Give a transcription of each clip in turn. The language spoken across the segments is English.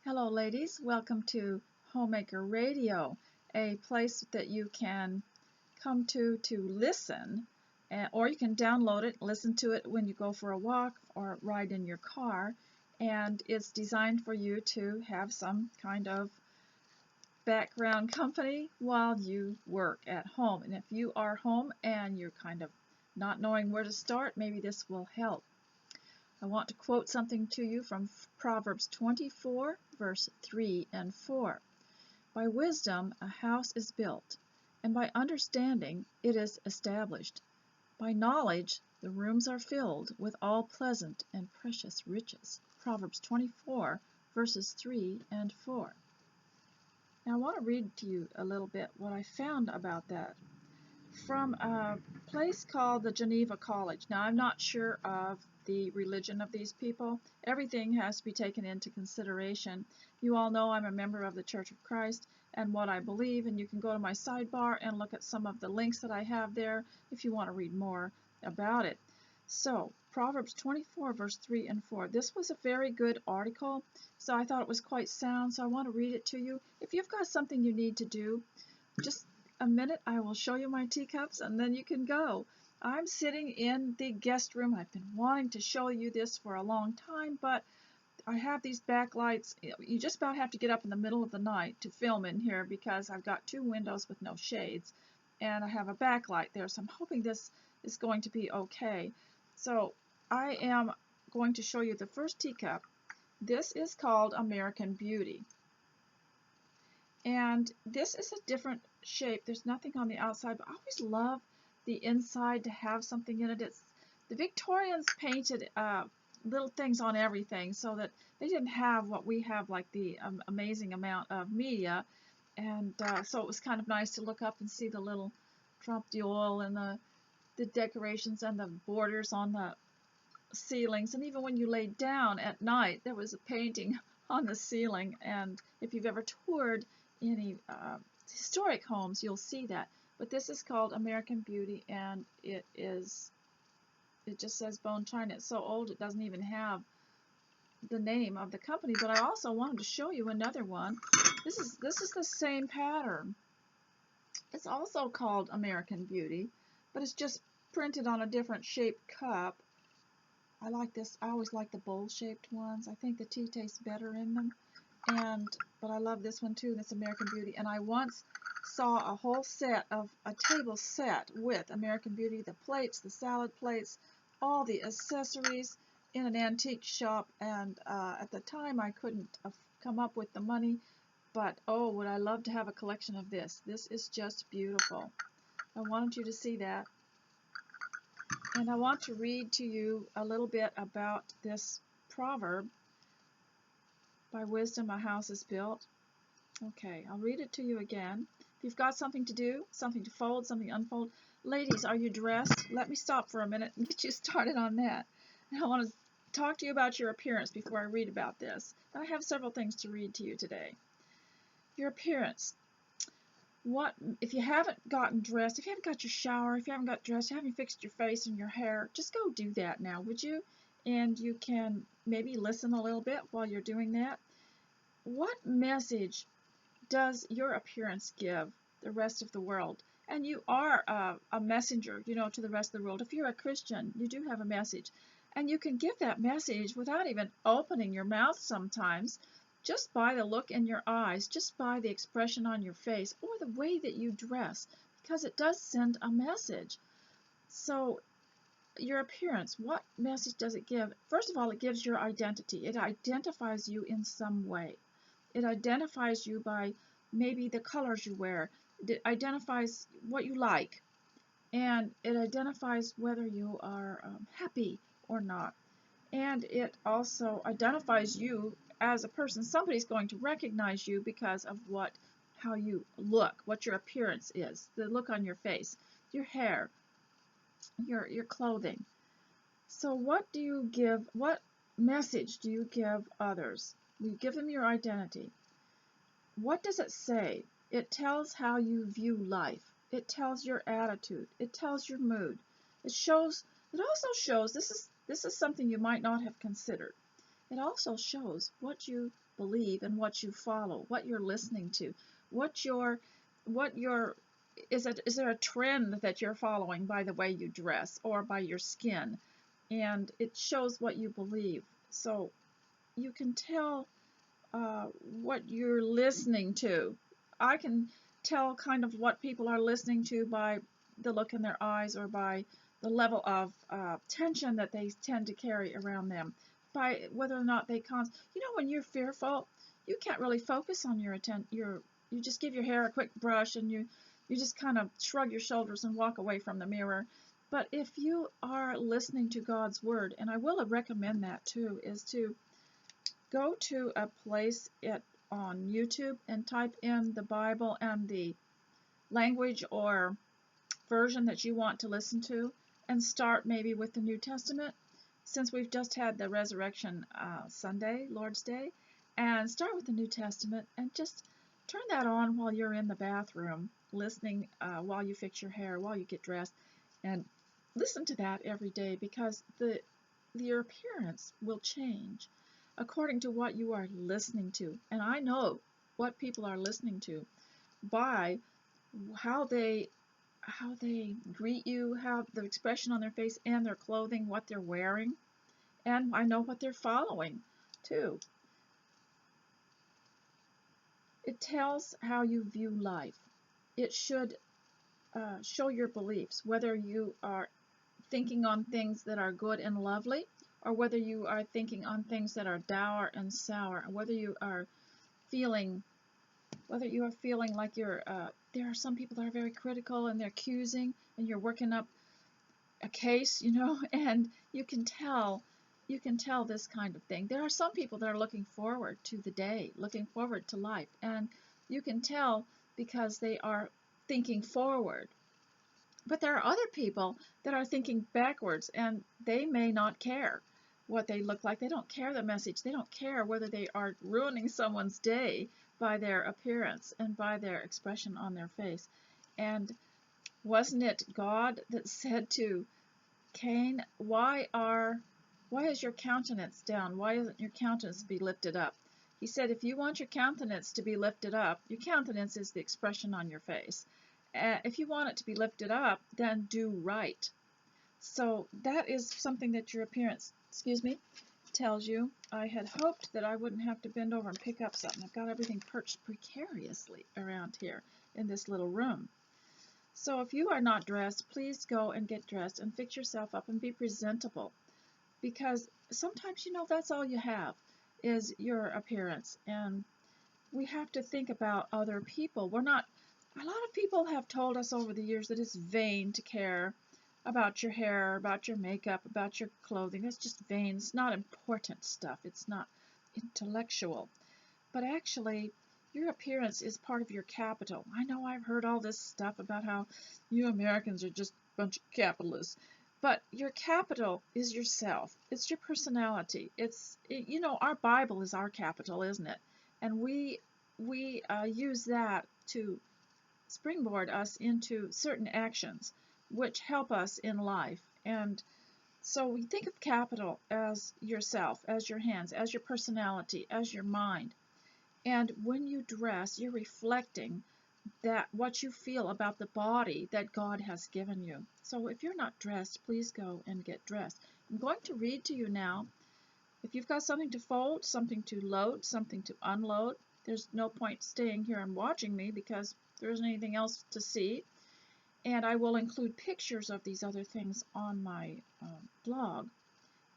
Hello ladies, welcome to Homemaker Radio, a place that you can come to listen, or you can download it, listen to it when you go for a walk or ride in your car, and it's designed for you to have some kind of background company while you work at home. And if you are home and you're kind of not knowing where to start, maybe this will help. I want to quote something to you from Proverbs 24, verse 3 and 4. By wisdom a house is built, and by understanding it is established. By knowledge the rooms are filled with all pleasant and precious riches. Proverbs 24, verses 3 and 4. Now I want to read to you a little bit what I found about that from a place called the Geneva College. Now, I'm not sure of the religion of these people. Everything has to be taken into consideration. You all know I'm a member of the Church of Christ and what I believe, and you can go to my sidebar and look at some of the links that I have there if you want to read more about it. So, Proverbs 24, verse 3 and 4. This was a very good article, so I thought it was quite sound, so I want to read it to you. If you've got something you need to do, just a minute, I will show you my teacups and then you can go. I'm sitting in the guest room. I've been wanting to show you this for a long time, but I have these backlights. You just about have to get up in the middle of the night to film in here because I've got two windows with no shades and I have a backlight there, so I'm hoping this is going to be okay. So I am going to show you the first teacup. This is called American Beauty. And this is a different shape. There's nothing on the outside, but I always love the inside to have something in it. The Victorians painted little things on everything so that they didn't have what we have, like the amazing amount of media. And so it was kind of nice to look up and see the little drop d'oeil and the decorations and the borders on the ceilings. And even when you laid down at night, there was a painting on the ceiling. And if you've ever toured any historic homes, you'll see that. But this is called American Beauty, and it just says bone china. It's so old it doesn't even have the name of the company. But I also wanted to show you another one. This is the same pattern. It's also called American Beauty, but it's just printed on a different shaped cup. I like this. I always like the bowl-shaped ones. I think the tea tastes better in them. But I love this one too, this American Beauty. And I once saw a whole set of a table set with American Beauty, the plates, the salad plates, all the accessories in an antique shop. And at the time I couldn't come up with the money, but oh, would I love to have a collection of this. This is just beautiful. I wanted you to see that. And I want to read to you a little bit about this proverb. By wisdom a house is built. Okay, I'll read it to you again. If you've got something to do, something to fold, something to unfold. Ladies, are you dressed? Let me stop for a minute and get you started on that. And I want to talk to you about your appearance before I read about this. I have several things to read to you today. Your appearance. What if you haven't gotten dressed, if you haven't got your shower, if you haven't got dressed, you haven't fixed your face and your hair, just go do that now, would you? And you can maybe listen a little bit while you're doing that. What message does your appearance give the rest of the world? And you are a messenger, to the rest of the world. If you're a Christian, you do have a message. And you can give that message without even opening your mouth sometimes, just by the look in your eyes, just by the expression on your face, or the way that you dress, because it does send a message. So your appearance, what message does it give? First of all, it gives your identity. It identifies you in some way. It identifies you by maybe the colors you wear. It identifies what you like. And it identifies whether you are happy or not. And it also identifies you as a person. Somebody's going to recognize you because of how you look, what your appearance is, the look on your face, your hair, your clothing. So what message do you give others? You give them your identity. What does it say? It tells how you view life. It tells your attitude. It tells your mood. It also shows, this is something you might not have considered. it also shows what you believe and what you follow, what you're listening to, what your is there a trend that you're following by the way you dress or by your skin? And it shows what you believe. So you can tell what you're listening to. I can tell kind of what people are listening to by the look in their eyes or by the level of tension that they tend to carry around them, by whether or not they when you're fearful, you can't really focus on you just give your hair a quick brush and you just kind of shrug your shoulders and walk away from the mirror. But if you are listening to God's word, and I will recommend that too, is to go to a place on YouTube and type in the Bible and the language or version that you want to listen to, and start maybe with the New Testament, since we've just had the Resurrection Sunday, Lord's Day, and start with the New Testament and just turn that on while you're in the bathroom, listening while you fix your hair, while you get dressed, and listen to that every day, because your appearance will change according to what you are listening to. And I know what people are listening to by how they greet you, how the expression on their face and their clothing, what they're wearing, and I know what they're following too. It tells how you view life. It should show your beliefs, whether you are thinking on things that are good and lovely, or whether you are thinking on things that are dour and sour, whether you are feeling like there are some people that are very critical and they're accusing, and you're working up a case, and you can tell this kind of thing. There are some people that are looking forward to the day, looking forward to life, and you can tell because they are thinking forward. But there are other people that are thinking backwards, and they may not care what they look like. They don't care the message. They don't care whether they are ruining someone's day by their appearance and by their expression on their face. And wasn't it God that said to Cain, why is your countenance down? Why isn't your countenance be lifted up? He said, if you want your countenance to be lifted up, your countenance is the expression on your face. If you want it to be lifted up, then do right. So that is something that your appearance, tells you. I had hoped that I wouldn't have to bend over and pick up something. I've got everything perched precariously around here in this little room. So if you are not dressed, please go and get dressed and fix yourself up and be presentable, because sometimes, that's all you have is your appearance, and we have to think about other people. A lot of people have told us over the years that it's vain to care about your hair, about your makeup, about your clothing. It's just vain. It's not important stuff. It's not intellectual. But actually, your appearance is part of your capital. I know I've heard all this stuff about how you Americans are just a bunch of capitalists. But your capital is yourself. It's your personality. Our Bible is our capital, isn't it? And we use that to springboard us into certain actions which help us in life. And so we think of capital as yourself, as your hands, as your personality, as your mind. And when you dress, you're reflecting that what you feel about the body that God has given you. So if you're not dressed, please go and get dressed. I'm going to read to you now. If you've got something to fold, something to load, something to unload, there's no point staying here and watching me because there isn't anything else to see. And I will include pictures of these other things on my blog.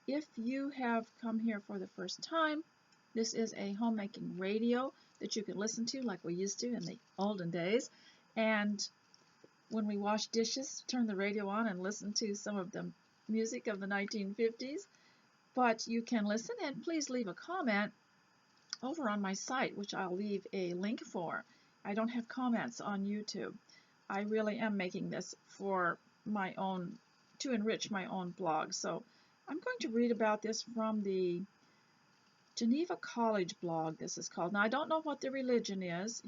If you have come here for the first time, this is a homemaking radio that you can listen to like we used to in the olden days. And when we wash dishes, turn the radio on and listen to some of the music of the 1950s. But you can listen, and please leave a comment over on my site, which I'll leave a link for. I don't have comments on YouTube. I really am making this for my own, to enrich my own blog. So I'm going to read about this from the Geneva College blog, this is called. Now, I don't know what the religion is.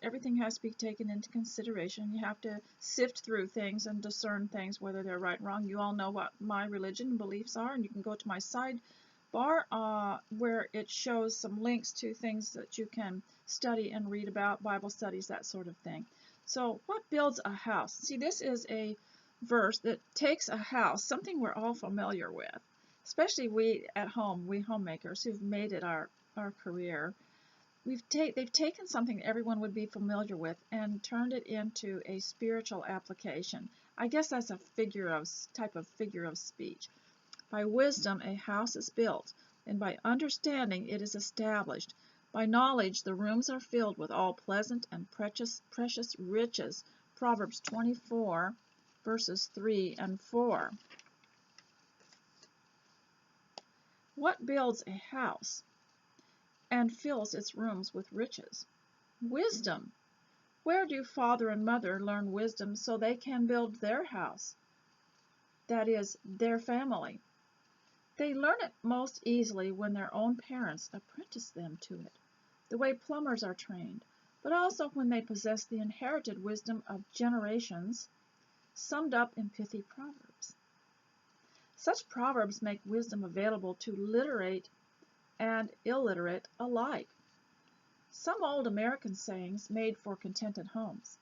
Everything has to be taken into consideration. You have to sift through things and discern things, whether they're right or wrong. You all know what my religion and beliefs are, and you can go to my side bar where it shows some links to things that you can study and read about, Bible studies, that sort of thing. So what builds a house? See, this is a verse that takes a house, something we're all familiar with, especially we at home, we homemakers who've made it our career. They've taken something everyone would be familiar with and turned it into a spiritual application. I guess that's a type of figure of speech. By wisdom a house is built, and by understanding it is established. By knowledge the rooms are filled with all pleasant and precious riches. Proverbs 24, verses 3 and 4. What builds a house and fills its rooms with riches? Wisdom. Where do father and mother learn wisdom so they can build their house? That is, their family. They learn it most easily when their own parents apprentice them to it, the way plumbers are trained, but also when they possess the inherited wisdom of generations summed up in pithy proverbs. Such proverbs make wisdom available to literate and illiterate alike. Some old American sayings made for contented homes.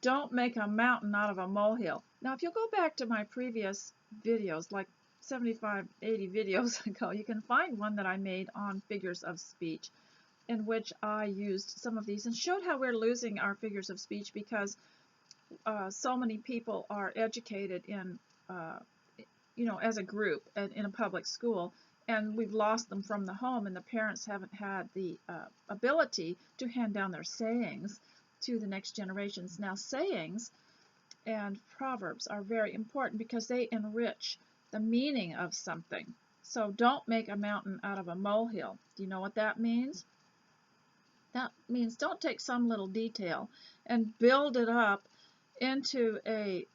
Don't make a mountain out of a molehill. Now, if you'll go back to my previous videos, like 75, 80 videos ago, you can find one that I made on figures of speech, in which I used some of these and showed how we're losing our figures of speech because so many people are educated in, as a group in a public school, and we've lost them from the home, and the parents haven't had the ability to hand down their sayings to the next generations. Now, sayings and proverbs are very important because they enrich the meaning of something. So don't make a mountain out of a molehill. Do you know what that means? That means don't take some little detail and build it up into an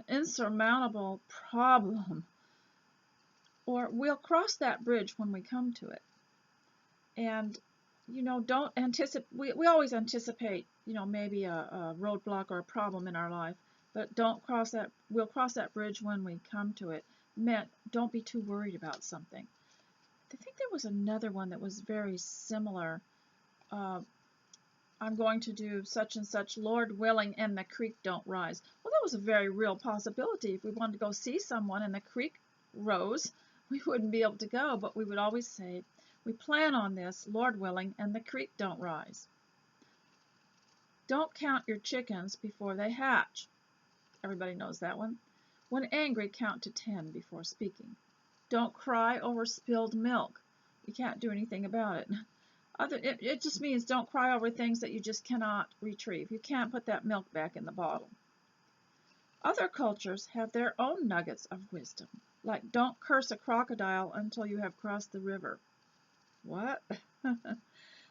insurmountable problem. Or we'll cross that bridge when we come to it. And don't anticipate. We always anticipate, maybe a roadblock or a problem in our life, but don't cross that. We'll cross that bridge when we come to it. Don't be too worried about something. I think there was another one that was very similar. I'm going to do such and such, Lord willing, and the creek don't rise. Well, that was a very real possibility. If we wanted to go see someone and the creek rose, we wouldn't be able to go, but we would always say, we plan on this, Lord willing, and the creek don't rise. Don't count your chickens before they hatch. Everybody knows that one. When angry, count to 10 before speaking. Don't cry over spilled milk. You can't do anything about it. It just means don't cry over things that you just cannot retrieve. You can't put that milk back in the bottle. Other cultures have their own nuggets of wisdom, like don't curse a crocodile until you have crossed the river. What?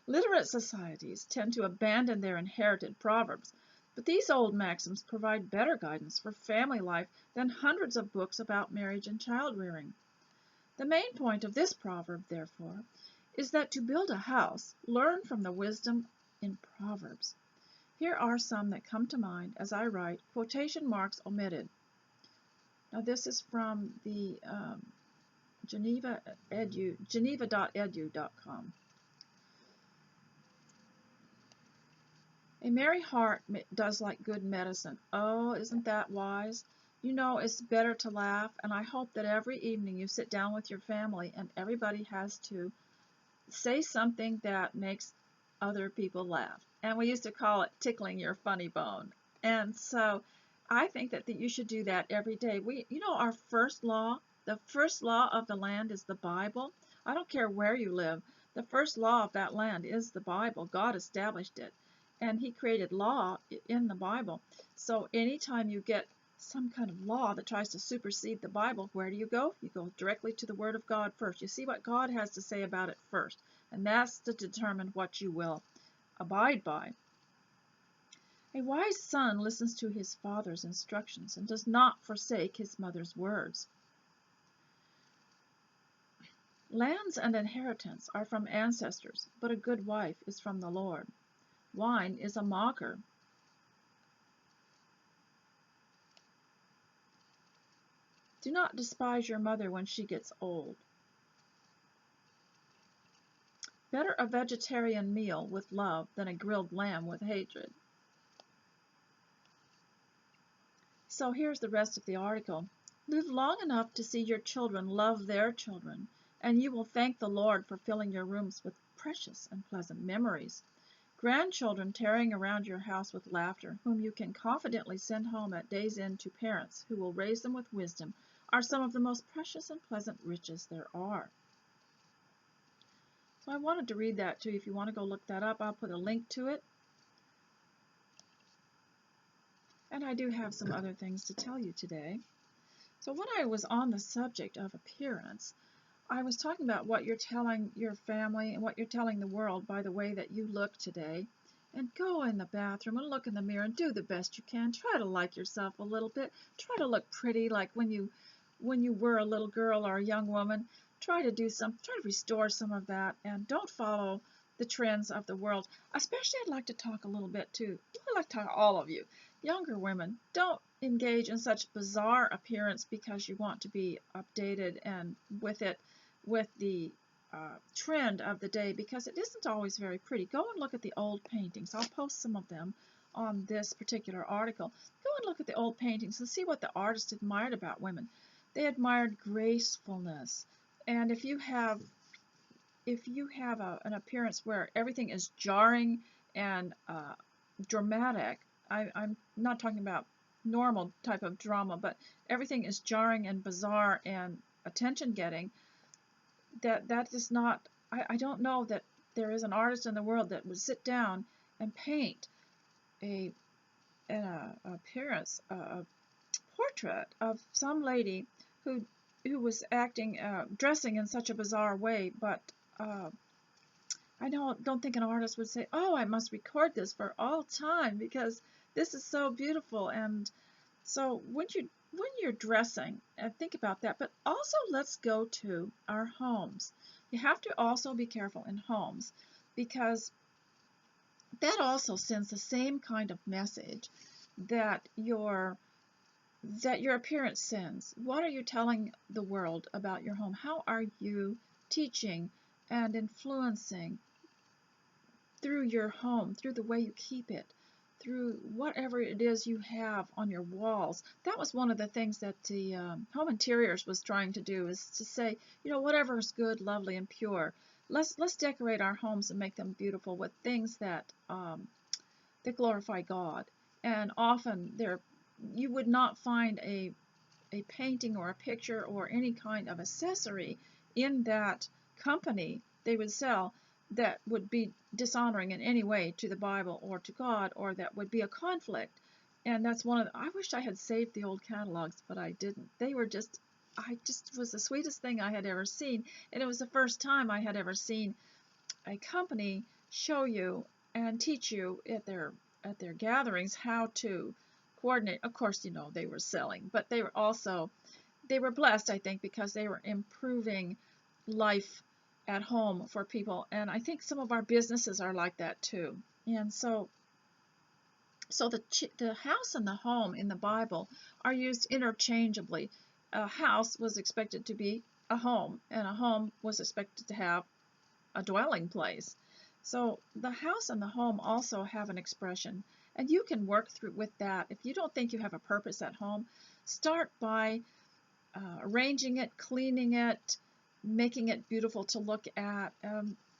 Literate societies tend to abandon their inherited proverbs, but these old maxims provide better guidance for family life than hundreds of books about marriage and child-rearing. The main point of this proverb, therefore, is that to build a house, learn from the wisdom in Proverbs. Here are some that come to mind as I write, quotation marks omitted. Now this is from the geneva.edu.com. A merry heart does like good medicine. Oh, isn't that wise? It's better to laugh, and I hope that every evening you sit down with your family and everybody has to say something that makes other people laugh. And we used to call it tickling your funny bone. And so I think that you should do that every day. Our first law, the first law of the land is the Bible. I don't care where you live. The first law of that land is the Bible. God established it. And he created law in the Bible. So anytime you get some kind of law that tries to supersede the Bible, where do you go? You go directly to the Word of God first. You see what God has to say about it first, and that's to determine what you will abide by. A wise son listens to his father's instructions and does not forsake his mother's words. Lands and inheritance are from ancestors, but a good wife is from the Lord. Wine is a mocker. Do not despise your mother when she gets old. Better a vegetarian meal with love than a grilled lamb with hatred. So here's the rest of the article. Live long enough to see your children love their children, and you will thank the Lord for filling your rooms with precious and pleasant memories. Grandchildren tearing around your house with laughter, whom you can confidently send home at day's end to parents who will raise them with wisdom, are some of the most precious and pleasant riches there are. So I wanted to read that to you. If you want to go look that up, I'll put a link to it. And I do have some other things to tell you today. So when I was on the subject of appearance, I was talking about what you're telling your family and what you're telling the world by the way that you look today. And go in the bathroom and look in the mirror and do the best you can. Try to like yourself a little bit. Try to look pretty like when you were a little girl or a young woman. Try to restore some of that, and don't follow the trends of the world. Especially, I'd like to talk a little bit too. I'd like to talk to all of you. Younger women, don't engage in such bizarre appearance because you want to be updated and with the trend of the day, because it isn't always very pretty. Go and look at the old paintings. I'll post some of them on this particular article. Go and look at the old paintings and see what the artists admired about women. They admired gracefulness. And if you have an appearance where everything is jarring and dramatic, I'm not talking about normal type of drama, but everything is jarring and bizarre and attention-getting, that is not, I don't know that there is an artist in the world that would sit down and paint an appearance, a portrait of some lady who was dressing in such a bizarre way, but I don't think an artist would say, "Oh, I must record this for all time because this is so beautiful." And so when you're dressing, think about that. But also, let's go to our homes. You have to also be careful in homes, because that also sends the same kind of message that your appearance sends. What are you telling the world about your home? How are you teaching and influencing through your home, through the way you keep it, through whatever it is you have on your walls? That was one of the things that the Home Interiors was trying to do, is to say, whatever is good, lovely, and pure, let's decorate our homes and make them beautiful with things that glorify God. And often you would not find a painting or a picture or any kind of accessory in that company they would sell that would be dishonoring in any way to the Bible or to God, or that would be a conflict. And that's I wish I had saved the old catalogs, but I didn't. Was the sweetest thing I had ever seen, and it was the first time I had ever seen a company show you and teach you at their gatherings how to coordinate. Of course, they were selling, but they were blessed, I think, because they were improving life at home for people. And I think some of our businesses are like that too. And so the house and the home in the Bible are used interchangeably. A house was expected to be a home, and a home was expected to have a dwelling place. So the house and the home also have an expression, and you can work through with that. If you don't think you have a purpose at home, start by arranging it, cleaning it, making it beautiful to look at.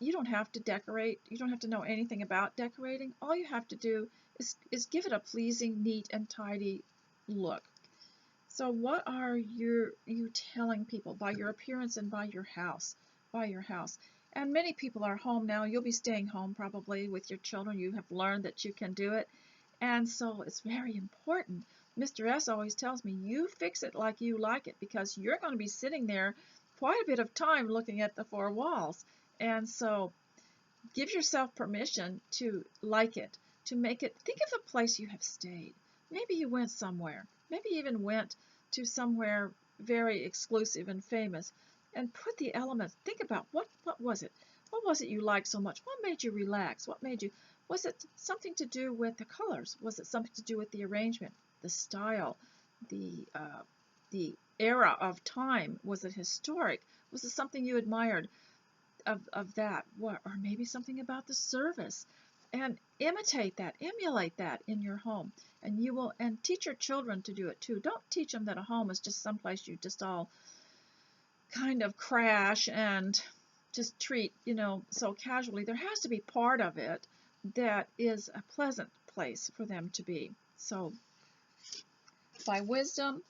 You don't have to decorate. You don't have to know anything about decorating. All you have to do is give it a pleasing, neat, and tidy look. So what are you telling people by your appearance and by your house? And many people are home now. You'll be staying home probably with your children. You have learned that you can do it. And so it's very important. Mr. S always tells me, you fix it like you like it, because you're going to be sitting there quite a bit of time looking at the four walls. And so give yourself permission to like it, to make it. Think of the place you have stayed. Maybe you went somewhere. Maybe you even went to somewhere very exclusive and famous, and put the elements. Think about what was it? What was it you liked so much? What made you relax? Was it something to do with the colors? Was it something to do with the arrangement, the style, the era of time? Was it historic? Was it something you admired? of that, or maybe something about the service, and imitate that, emulate that in your home, and you will, and teach your children to do it too. Don't teach them that a home is just someplace you just all kind of crash and just treat, so casually. There has to be part of it that is a pleasant place for them to be. So by wisdom,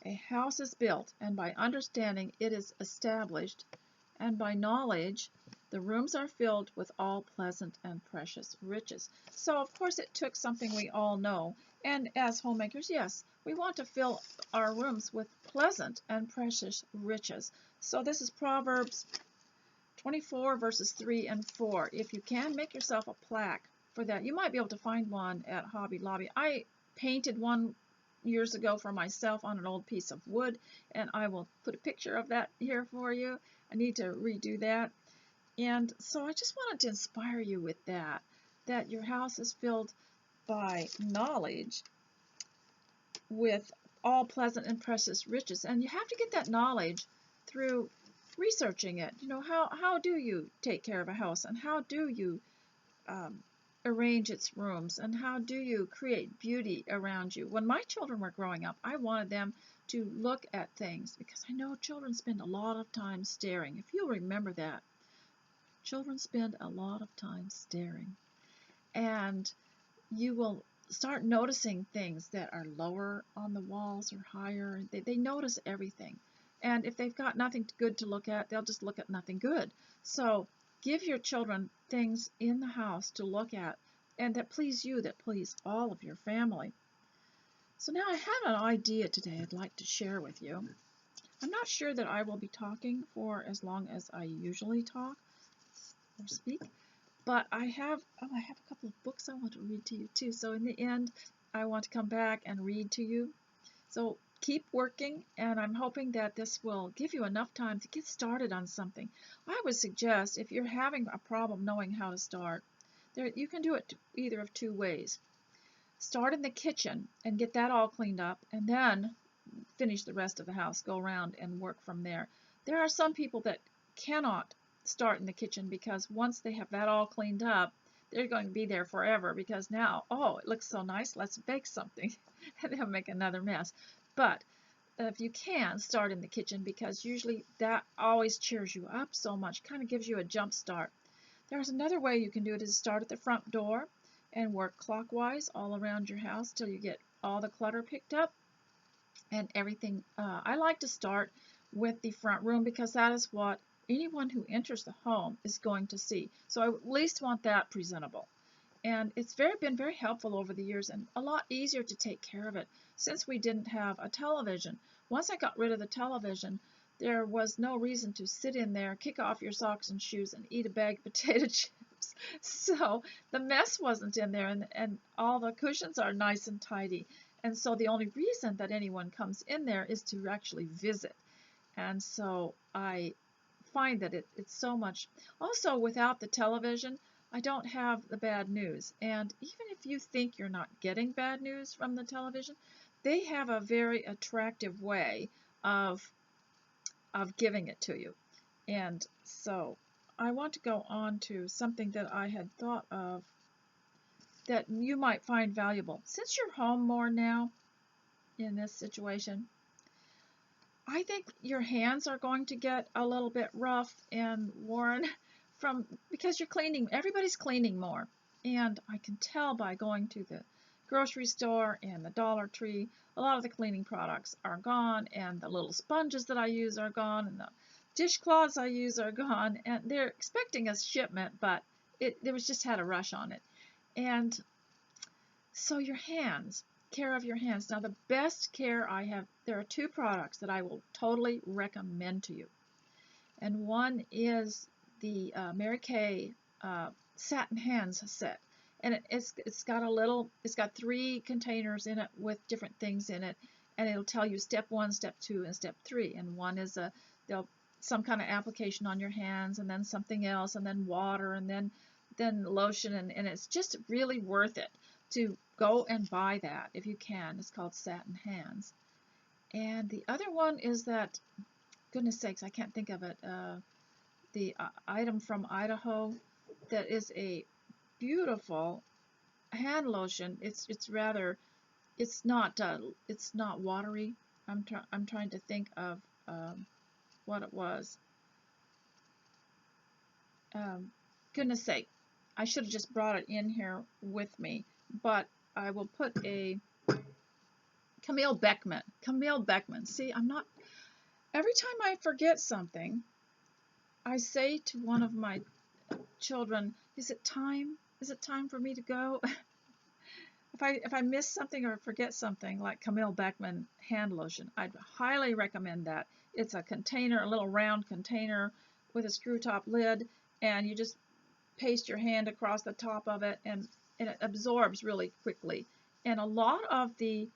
a house is built, and by understanding it is established, and by knowledge, the rooms are filled with all pleasant and precious riches. So, of course, it took something we all know. And as homemakers, yes, we want to fill our rooms with pleasant and precious riches. So this is Proverbs 24, verses 3 and 4. If you can, make yourself a plaque for that. You might be able to find one at Hobby Lobby. I painted one years ago for myself on an old piece of wood, and I will put a picture of that here for you. I need to redo that. And so I just wanted to inspire you with that your house is filled by knowledge with all pleasant and precious riches. And you have to get that knowledge through researching it. How do you take care of a house, and how do you arrange its rooms, and how do you create beauty around you? When my children were growing up, I wanted them to look at things, because I know children spend a lot of time staring. If you'll remember that, children spend a lot of time staring, and you will start noticing things that are lower on the walls or higher. They notice everything, and if they've got nothing good to look at, they'll just look at nothing good. So give your children things in the house to look at, and that please you, that please all of your family. So now I have an idea today I'd like to share with you. I'm not sure that I will be talking for as long as I usually talk or speak, but I have a couple of books I want to read to you too. So in the end, I want to come back and read to you. So keep working, and I'm hoping that this will give you enough time to get started on something. I would suggest, if you're having a problem knowing how to start, you can do it either of two ways. Start in the kitchen and get that all cleaned up, and then finish the rest of the house. Go around and work from there. There are some people that cannot start in the kitchen, because once they have that all cleaned up, they're going to be there forever, because now, oh, it looks so nice, let's bake something, and they'll make another mess. But if you can, start in the kitchen, because usually that always cheers you up so much, kind of gives you a jump start. There's another way you can do it, is start at the front door and work clockwise all around your house till you get all the clutter picked up and everything. I like to start with the front room, because that is what anyone who enters the home is going to see. So I at least want that presentable. And it's been very helpful over the years, and a lot easier to take care of it since we didn't have a television. Once I got rid of the television, there was no reason to sit in there, kick off your socks and shoes, and eat a bag of potato chips. So the mess wasn't in there, and all the cushions are nice and tidy. And so the only reason that anyone comes in there is to actually visit. And so I find that it's so much. Also, without the television, I don't have the bad news. And even if you think you're not getting bad news from the television, they have a very attractive way of giving it to you. And so I want to go on to something that I had thought of that you might find valuable. Since you're home more now in this situation, I think your hands are going to get a little bit rough and worn because you're cleaning. Everybody's cleaning more, and I can tell by going to the grocery store and the Dollar Tree, a lot of the cleaning products are gone, and the little sponges that I use are gone, and the dishcloths I use are gone, and they're expecting a shipment, but there was just had a rush on it. And so your hands, care of your hands. Now the best care I have, there are two products that I will totally recommend to you. And one is the Mary Kay Satin Hands set. And it's got 3 containers in it with different things in it. And it'll tell you step 1, step 2, and step 3. And one is some kind of application on your hands, and then something else, and then water, and then lotion. And it's just really worth it to go and buy that if you can. It's called Satin Hands. And the other one is that, goodness sakes, I can't think of it. the item from Idaho that is a beautiful hand lotion. It's not watery. I'm trying to think of what it was. Goodness sake, I should have just brought it in here with me, but I will put a Camille Beckman. Camille Beckman. See, every time I forget something, I say to one of my children, is it time? Is it time for me to go? If I miss something or forget something, like Camille Beckman hand lotion, I'd highly recommend that. It's a container, a little round container with a screw top lid, and you just paste your hand across the top of it, and it absorbs really quickly. And a lot of the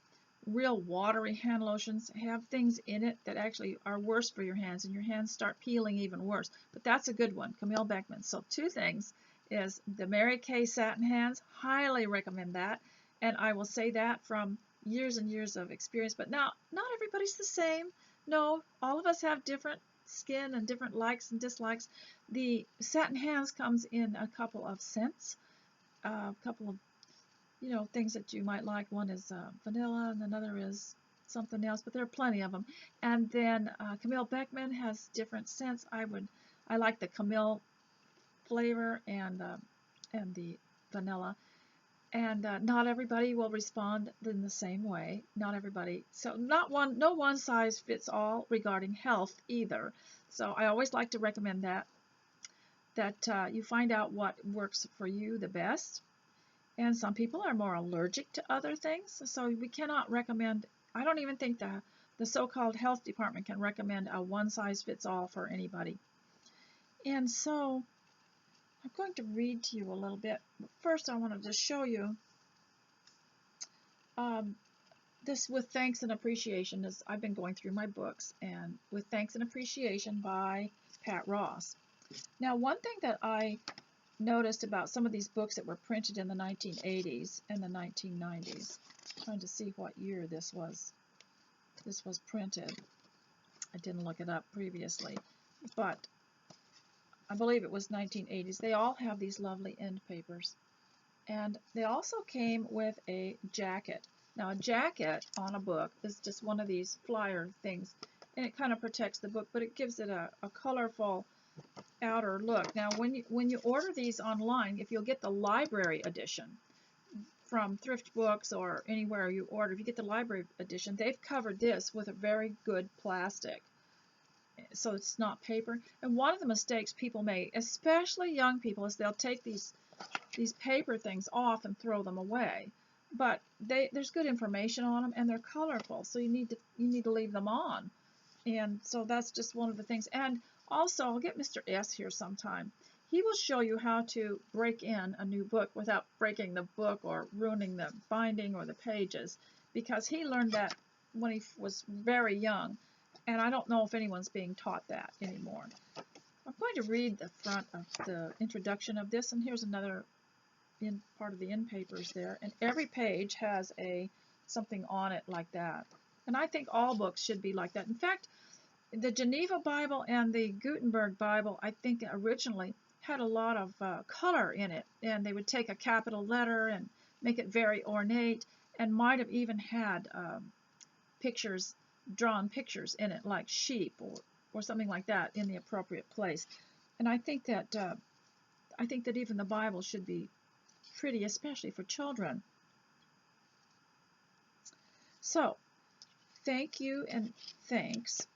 real watery hand lotions have things in it that actually are worse for your hands, and your hands start peeling even worse. But that's a good one, Camille Beckman. So two things is the Mary Kay Satin Hands. Highly recommend that. And I will say that from years and years of experience. But now, not everybody's the same. No, all of us have different skin and different likes and dislikes. The Satin Hands comes in a couple of scents, a couple of things that you might like. One is vanilla, and another is something else, but there are plenty of them. And then Camille Beckman has different scents. I like the Camille flavor and the vanilla. And not everybody will respond in the same way. Not everybody. So no one size fits all regarding health either. So I always like to recommend that you find out what works for you the best. And some people are more allergic to other things, so we cannot recommend. I don't even think the so-called health department can recommend a one size fits all for anybody. And so I'm going to read to you a little bit. First, I want to just show you this with thanks and appreciation. As I've been going through my books, and with thanks and appreciation by Pat Ross. Now, one thing that I noticed about some of these books that were printed in the 1980s and the 1990s, trying to see what year this was printed. I didn't look it up previously, but I believe it was 1980s. They all have these lovely end papers. And they also came with a jacket. Now, a jacket on a book is just one of these flyer things, and it kind of protects the book, but it gives it a colorful outer look. Now, when you order these online, if you'll get the library edition from Thrift Books or anywhere you order, if you get the library edition, they've covered this with a very good plastic, so it's not paper. And one of the mistakes people make, especially young people, is they'll take these paper things off and throw them away. But there's good information on them, and they're colorful, so you need to leave them on. And so that's just one of the things. And also, I'll get Mr. S here sometime. He will show you how to break in a new book without breaking the book or ruining the binding or the pages, because he learned that when he was very young, and I don't know if anyone's being taught that anymore. I'm going to read the front of the introduction of this, and here's another part of the end papers there, and every page has something on it like that. And I think all books should be like that. In fact, the Geneva Bible and the Gutenberg Bible, I think originally had a lot of color in it, and they would take a capital letter and make it very ornate, and might have even had drawn pictures in it, like sheep or something like that, in the appropriate place. And I think that even the Bible should be pretty, especially for children. So, thank you and thanks,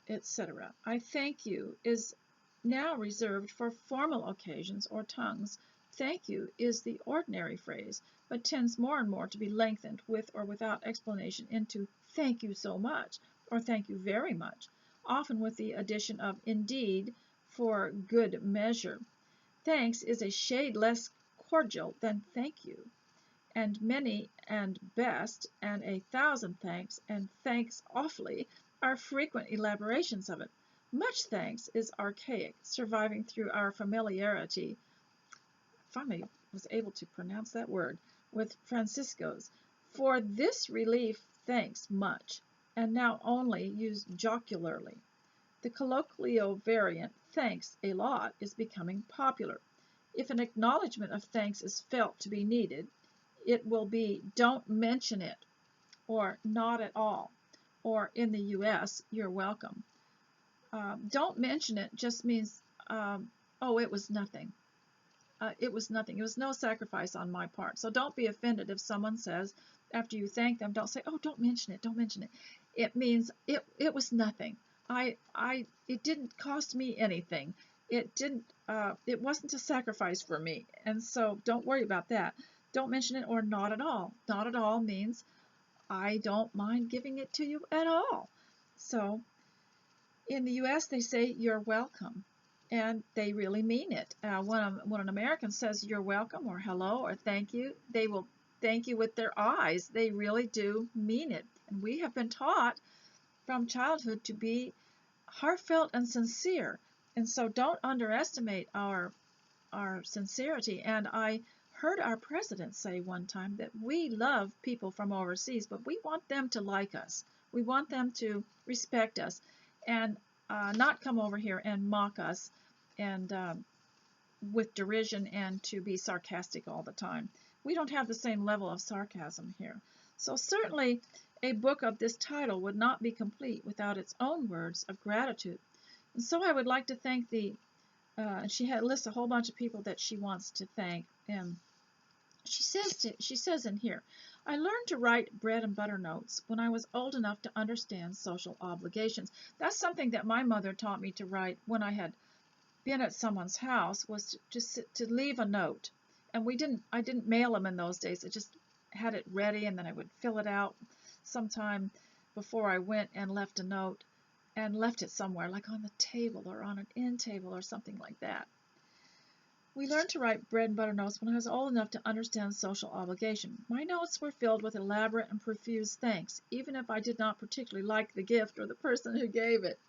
etc. I thank you is now reserved for formal occasions or tongues. Thank you is the ordinary phrase, but tends more and more to be lengthened with or without explanation into thank you so much or thank you very much, often with the addition of indeed for good measure. Thanks is a shade less cordial than thank you, and many and best and 1,000 thanks and thanks awfully are frequent elaborations of it. Much thanks is archaic, surviving through our familiarity. Finally was able to pronounce that word with Francisco's. For this relief, thanks much, and now only used jocularly. The colloquial variant, thanks a lot is becoming popular. If an acknowledgement of thanks is felt to be needed, it will be "don't mention it," or "not at all," or in the US, "you're welcome." Don't mention it just means, oh, it was nothing. It was nothing. It was no sacrifice on my part. So don't be offended if someone says, after you thank them, don't say, "Oh, don't mention it, don't mention it." It means it was nothing. It didn't cost me anything. It wasn't a sacrifice for me. And so don't worry about that. Don't mention it, or "not at all." Not at all means I don't mind giving it to you at all. So in the US, they say "you're welcome," and they really mean it. When an American says "you're welcome," or "hello," or "thank you," they will thank you with their eyes. They really do mean it. And we have been taught from childhood to be heartfelt and sincere. And so don't underestimate our sincerity. And I heard our president say one time that we love people from overseas, but we want them to like us. We want them to respect us, and not come over here and mock us, and with derision, and to be sarcastic all the time. We don't have the same level of sarcasm here. So certainly a book of this title would not be complete without its own words of gratitude. And so I would like to thank she lists a whole bunch of people that she wants to thank. And she says in here, "I learned to write bread and butter notes when I was old enough to understand social obligations." That's something that my mother taught me to write when I had been at someone's house, was to leave a note. And I didn't mail them in those days. I just had it ready, and then I would fill it out sometime before I went, and left a note, and left it somewhere, like on the table or on an end table or something like that. "We learned to write bread and butter notes when I was old enough to understand social obligation. My notes were filled with elaborate and profuse thanks, even if I did not particularly like the gift or the person who gave it.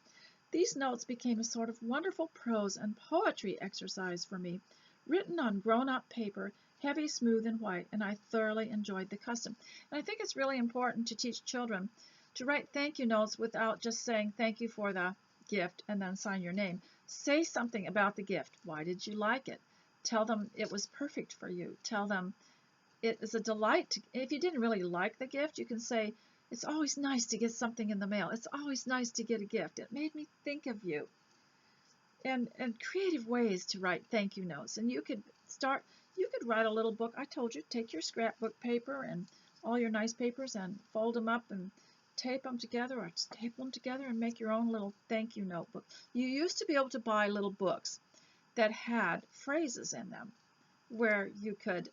These notes became a sort of wonderful prose and poetry exercise for me, written on grown-up paper, heavy, smooth, and white, and I thoroughly enjoyed the custom." And I think it's really important to teach children to write thank you notes without just saying "thank you for the gift" and then sign your name. Say something about the gift. Why did you like it? Tell them it was perfect for you. Tell them it is a delight if you didn't really like the gift, you can say, "It's always nice to get something in the mail. It's always nice to get a gift. It made me think of you." And creative ways to write thank you notes. And you could write a little book. I told you, take your scrapbook paper and all your nice papers and fold them up and tape them together, or staple them together, and make your own little thank you notebook. You used to be able to buy little books that had phrases in them where you could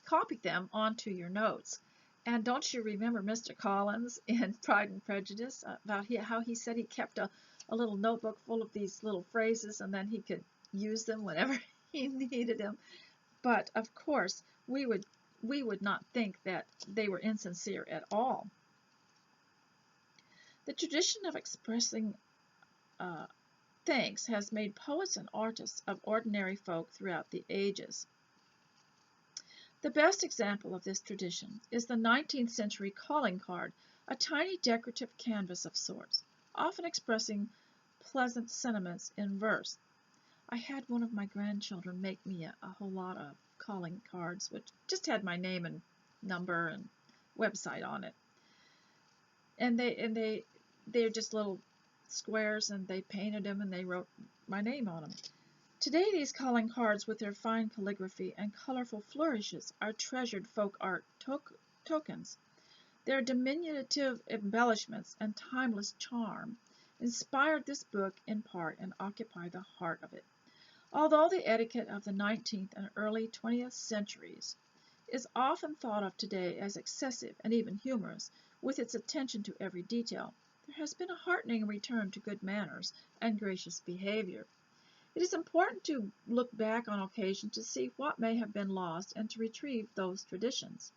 copy them onto your notes. And don't you remember Mr. Collins in Pride and Prejudice about how he said he kept a little notebook full of these little phrases, and then he could use them whenever he needed them. But of course, we would not think that they were insincere at all. The tradition of expressing thanks has made poets and artists of ordinary folk throughout the ages. The best example of this tradition is the 19th century calling card, a tiny decorative canvas of sorts, often expressing pleasant sentiments in verse. I had one of my grandchildren make me a whole lot of calling cards, which just had my name and number and website on it. And they're just little squares, and they painted them and they wrote my name on them. Today these calling cards, with their fine calligraphy and colorful flourishes, are treasured folk art tokens. Their diminutive embellishments and timeless charm inspired this book in part and occupy the heart of it. Although the etiquette of the 19th and early 20th centuries is often thought of today as excessive and even humorous, with its attention to every detail, there has been a heartening return to good manners and gracious behavior. It is important to look back on occasion to see what may have been lost and to retrieve those traditions.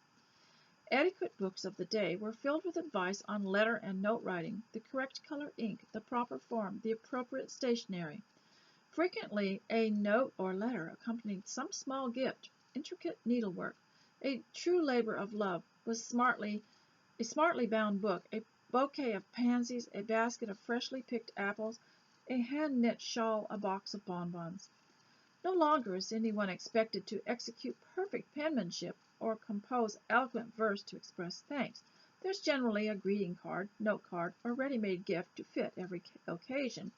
Etiquette books of the day were filled with advice on letter and note writing, the correct color ink, the proper form, the appropriate stationery. Frequently a note or letter accompanied some small gift, intricate needlework. A true labor of love was a smartly bound book, a bouquet of pansies, a basket of freshly picked apples, a hand-knit shawl, a box of bonbons. No longer is anyone expected to execute perfect penmanship or compose eloquent verse to express thanks. There's generally a greeting card, note card, or ready-made gift to fit every occasion.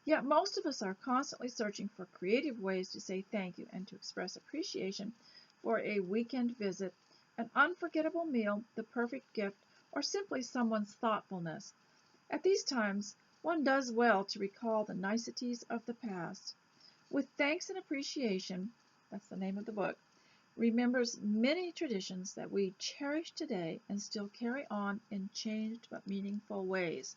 Yet most of us are constantly searching for creative ways to say thank you and to express appreciation for a weekend visit, an unforgettable meal, the perfect gift, or simply someone's thoughtfulness. At these times, one does well to recall the niceties of the past. With Thanks and Appreciation, that's the name of the book, remembers many traditions that we cherish today and still carry on in changed but meaningful ways.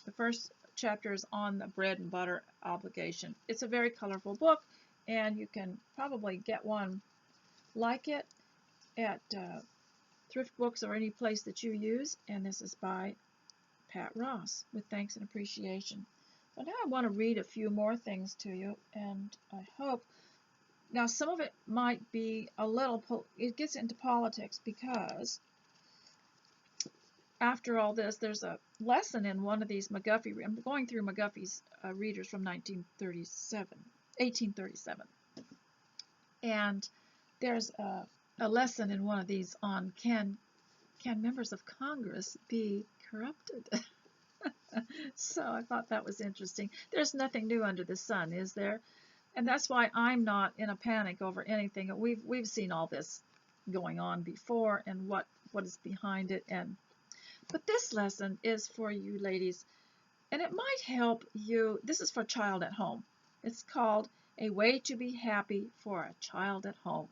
The first chapter is on the bread and butter obligation. It's a very colorful book, and you can probably get one like it at thrift books or any place that you use. And this is by Pat Ross, With Thanks and Appreciation. So now I want to read a few more things to you, and I hope. Now, some of it might be a little, it gets into politics because after all this, there's a lesson in one of these McGuffey, I'm going through McGuffey's readers from 1837. And there's a lesson in one of these on can members of Congress be corrupted? So I thought that was interesting. There's nothing new under the sun, is there? And that's why I'm not in a panic over anything. We've seen all this going on before and what is behind it. But this lesson is for you ladies, and it might help you. This is for Child at Home. It's called A Way to Be Happy for a Child at Home.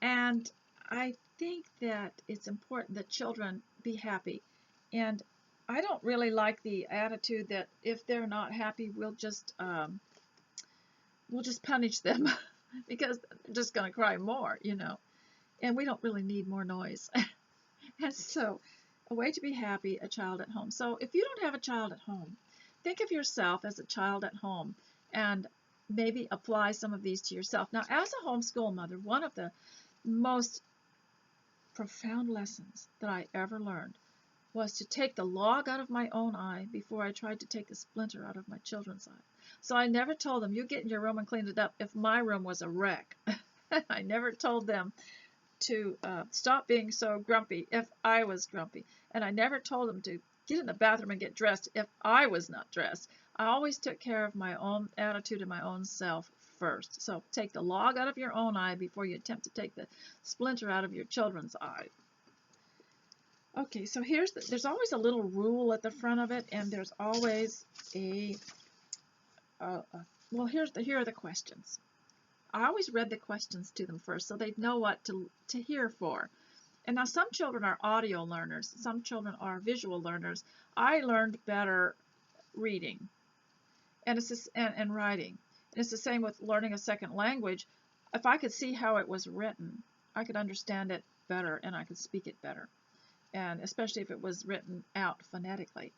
And I think that it's important that children be happy. And I don't really like the attitude that if they're not happy, we'll just punish them because they're just going to cry more, And we don't really need more noise. And so, a way to be happy, a child at home. So if you don't have a child at home, think of yourself as a child at home and maybe apply some of these to yourself. Now, as a homeschool mother, one of the most profound lessons that I ever learned was to take the log out of my own eye before I tried to take the splinter out of my children's eye. So I never told them, you get in your room and clean it up if my room was a wreck. I never told them to stop being so grumpy if I was grumpy. And I never told them to get in the bathroom and get dressed if I was not dressed. I always took care of my own attitude and my own self first. So take the log out of your own eye before you attempt to take the splinter out of your children's eye. Okay, so there's always a little rule at the front of it, and there's always here are the questions. I always read the questions to them first so they'd know what to hear for. And now some children are audio learners, some children are visual learners. I learned better reading and writing. And it's the same with learning a second language. If I could see how it was written, I could understand it better and I could speak it better. And especially if it was written out phonetically.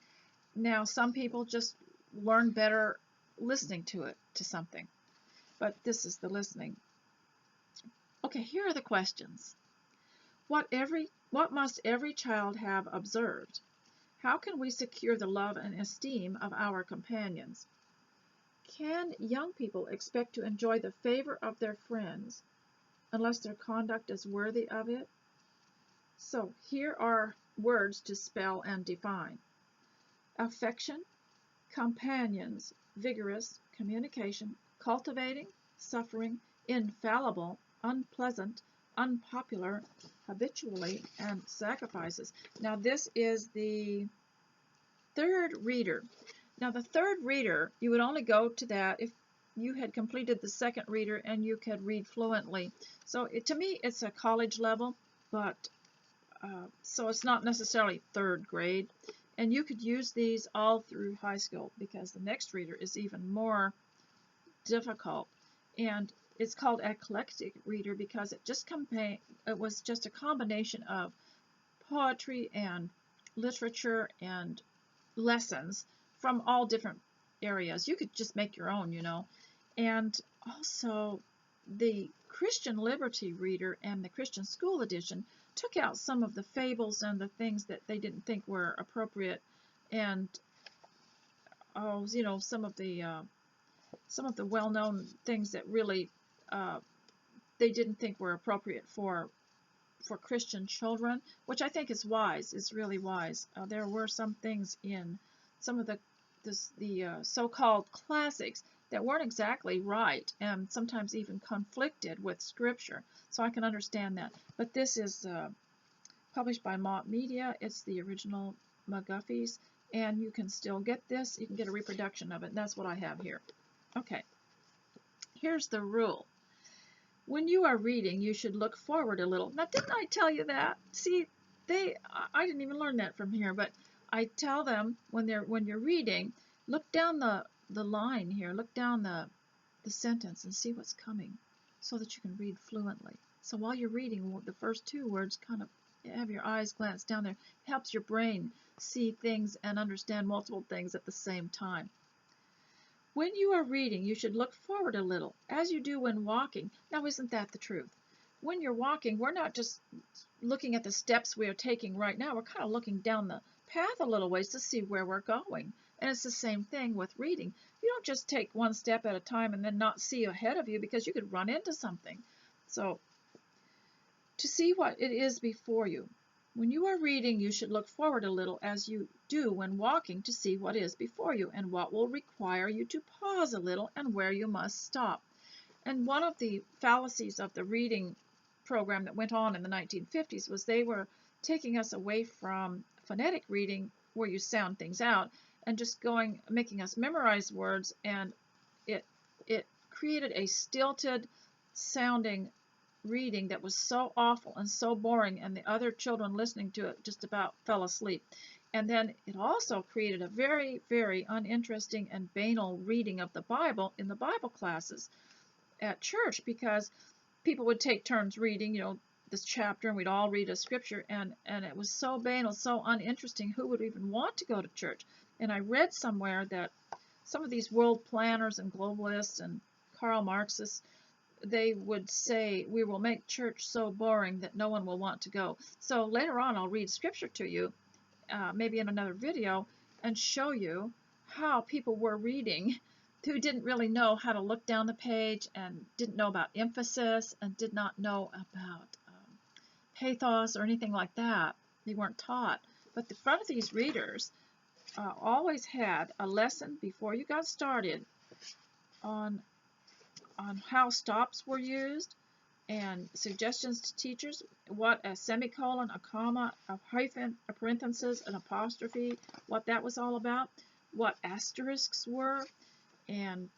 Now, some people just learn better listening to something. But this is the listening. Okay, here are the questions. What must every child have observed? How can we secure the love and esteem of our companions? Can young people expect to enjoy the favor of their friends unless their conduct is worthy of it? So here are words to spell and define. Affection, companions, vigorous, communication, cultivating, suffering, infallible, unpleasant, unpopular, habitually, and sacrifices. Now this is the third reader. Now the third reader, you would only go to that if you had completed the second reader and you could read fluently. So to me it's a college level, but so it's not necessarily third grade. And you could use these all through high school because the next reader is even more difficult. And it's called eclectic reader because it was just a combination of poetry and literature and lessons from all different areas. You could just make your own, And also the Christian Liberty Reader and the Christian School Edition took out some of the fables and the things that they didn't think were appropriate and oh, you know, some of the well-known things that really uh, they didn't think were appropriate for Christian children, which I think is wise. Is really wise. There were some things in some of the so-called classics that weren't exactly right, and sometimes even conflicted with Scripture. So I can understand that. But this is published by Mott Media. It's the original McGuffey's, and you can still get this. You can get a reproduction of it, and that's what I have here. Okay, here's the rule. When you are reading, you should look forward a little. Now, didn't I tell you that? See, I didn't even learn that from here, but I tell them when you're reading, look down the line here, look down the sentence and see what's coming so that you can read fluently. So while you're reading, the first two words, kind of have your eyes glance down there. It helps your brain see things and understand multiple things at the same time. When you are reading, you should look forward a little, as you do when walking. Now, isn't that the truth? When you're walking, we're not just looking at the steps we are taking right now. We're kind of looking down the path a little ways to see where we're going. And it's the same thing with reading. You don't just take one step at a time and then not see ahead of you because you could run into something. So, to see what it is before you. When you are reading, you should look forward a little, as you do when walking, to see what is before you and what will require you to pause a little and where you must stop. And one of the fallacies of the reading program that went on in the 1950s was they were taking us away from phonetic reading, where you sound things out, and just making us memorize words, and it created a stilted sounding reading that was so awful and so boring, and the other children listening to it just about fell asleep. And then it also created a very, very uninteresting and banal reading of the Bible in the Bible classes at church, because people would take turns reading, you know, this chapter, and we'd all read a scripture, and it was so banal, so uninteresting. Who would even want to go to church? And I read somewhere that some of these world planners and globalists and Karl Marxists, they would say, we will make church so boring that no one will want to go. So later on, I'll read scripture to you, maybe in another video, and show you how people were reading who didn't really know how to look down the page, and didn't know about emphasis, and did not know about pathos or anything like that. They weren't taught. But the front of these readers always had a lesson before you got started on how stops were used, and suggestions to teachers, what a semicolon, a comma, a hyphen, a parenthesis, an apostrophe, what that was all about, what asterisks were, and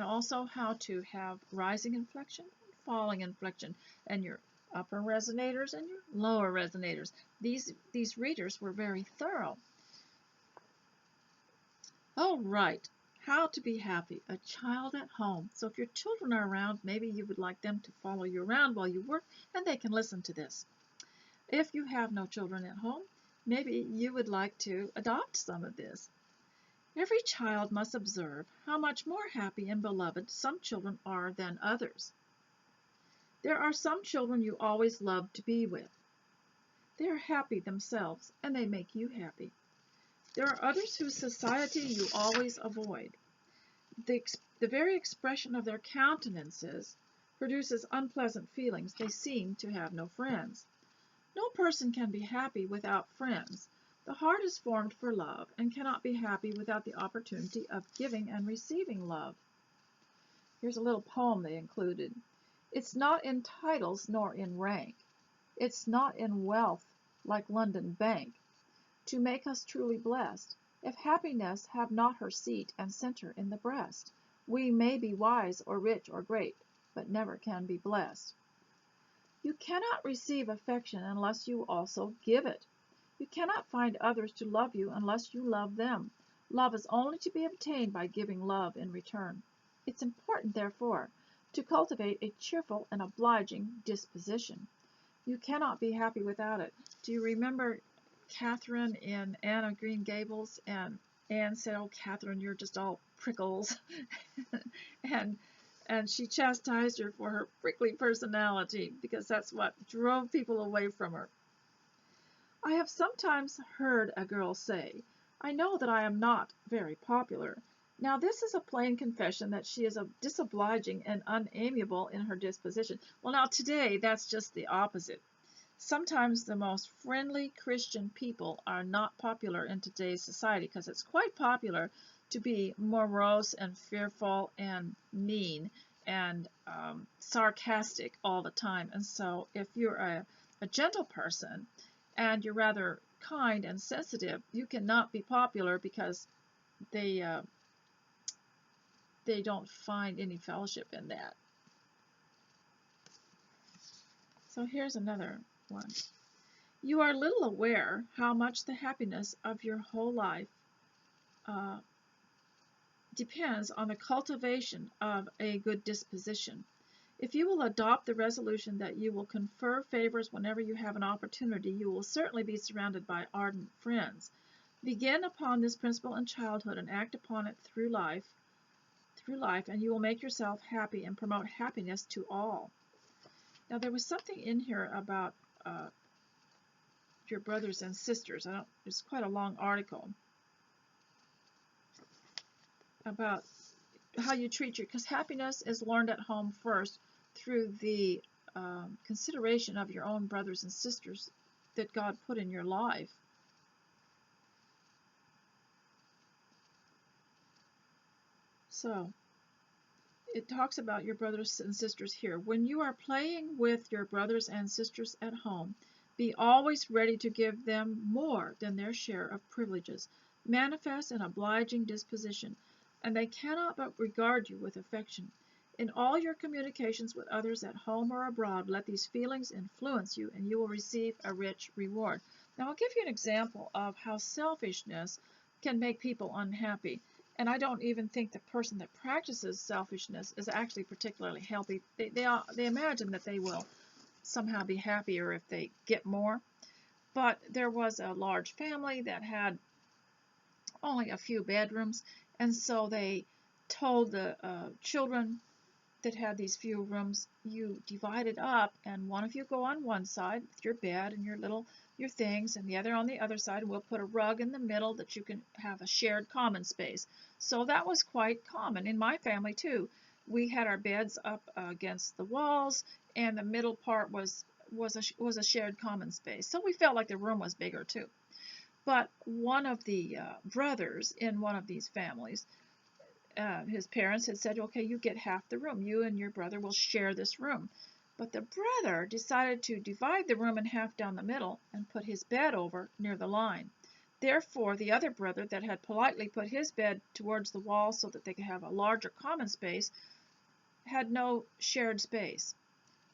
also how to have rising inflection, falling inflection, and your upper resonators and your lower resonators. These readers were very thorough. All right. How to be happy, a child at home. So if your children are around, maybe you would like them to follow you around while you work, and they can listen to this. If you have no children at home, maybe you would like to adopt some of this. Every child must observe how much more happy and beloved some children are than others. There are some children you always love to be with. They are happy themselves, and they make you happy. There are others whose society you always avoid. The very expression of their countenances produces unpleasant feelings. They seem to have no friends. No person can be happy without friends. The heart is formed for love, and cannot be happy without the opportunity of giving and receiving love. Here's a little poem they included. It's not in titles nor in rank. It's not in wealth like London Bank, to make us truly blessed. If happiness have not her seat and center in the breast, we may be wise or rich or great, but never can be blessed. You cannot receive affection unless you also give it. You cannot find others to love you unless you love them. Love is only to be obtained by giving love in return. It's important, therefore, to cultivate a cheerful and obliging disposition. You cannot be happy without it. Do you remember Catherine in Anne of Green Gables? And Anne said, "Oh, Catherine, you're just all prickles." and she chastised her for her prickly personality, because that's what drove people away from her. I have sometimes heard a girl say, I know that I am not very popular. Now this is a plain confession that she is disobliging and unamiable in her disposition. Well, now today that's just the opposite. Sometimes the most friendly Christian people are not popular in today's society because it's quite popular to be morose and fearful and mean and sarcastic all the time. And so if you're a gentle person and you're rather kind and sensitive, you cannot be popular because they uh, they don't find any fellowship in that. So here's another one. You are little aware how much the happiness of your whole life uh, depends on the cultivation of a good disposition. If you will adopt the resolution that you will confer favors whenever you have an opportunity, you will certainly be surrounded by ardent friends. Begin upon this principle in childhood and act upon it through life, and you will make yourself happy and promote happiness to all. Now there was something in here about your brothers and sisters. It's quite a long article about how you treat your, because happiness is learned at home first through the consideration of your own brothers and sisters that God put in your life. So it talks about your brothers and sisters here. When you are playing with your brothers and sisters at home, be always ready to give them more than their share of privileges. Manifest an obliging disposition, and they cannot but regard you with affection. In all your communications with others at home or abroad, let these feelings influence you, and you will receive a rich reward. Now, I'll give you an example of how selfishness can make people unhappy. And I don't even think the person that practices selfishness is actually particularly healthy. They imagine that they will somehow be happier if they get more. But there was a large family that had only a few bedrooms, and so they told the children that had these few rooms, you divide it up, and one of you go on one side with your bed and your things, and the other on the other side. We'll put a rug in the middle that you can have a shared common space. So that was quite common in my family too. We had our beds up against the walls, and the middle part was a shared common space. So we felt like the room was bigger too. But one of the brothers in one of these families, his parents had said, okay, you get half the room. You and your brother will share this room. But the brother decided to divide the room in half down the middle and put his bed over near the line. Therefore, the other brother that had politely put his bed towards the wall so that they could have a larger common space had no shared space.